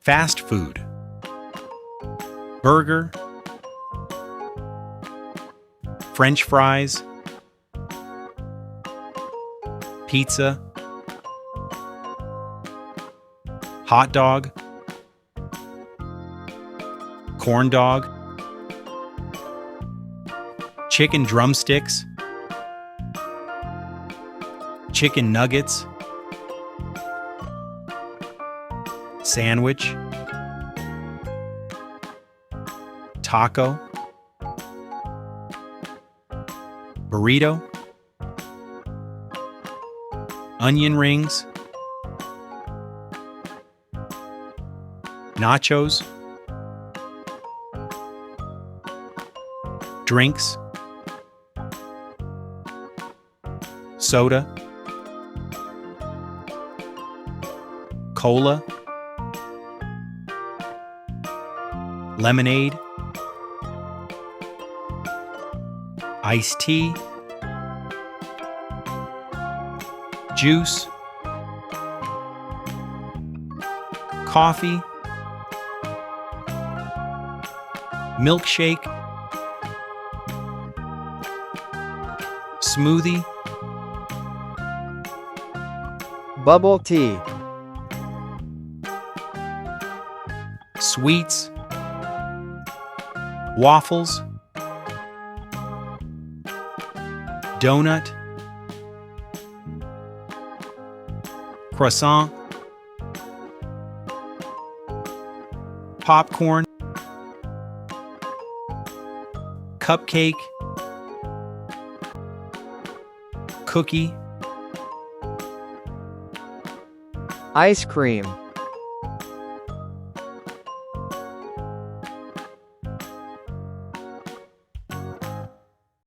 Fast food. Burger. French fries. Pizza. Hot dog. Corn dog. Chicken drumsticks. Chicken nuggets. Sandwich. Taco. Burrito. Onion rings. Nachos. Drinks. Soda. Cola. Lemonade. Iced tea. Juice. Coffee. Milkshake. Smoothie. Bubble tea. Sweets. Waffles. Donut. Croissant. Popcorn. Cupcake. Cookie. Ice cream.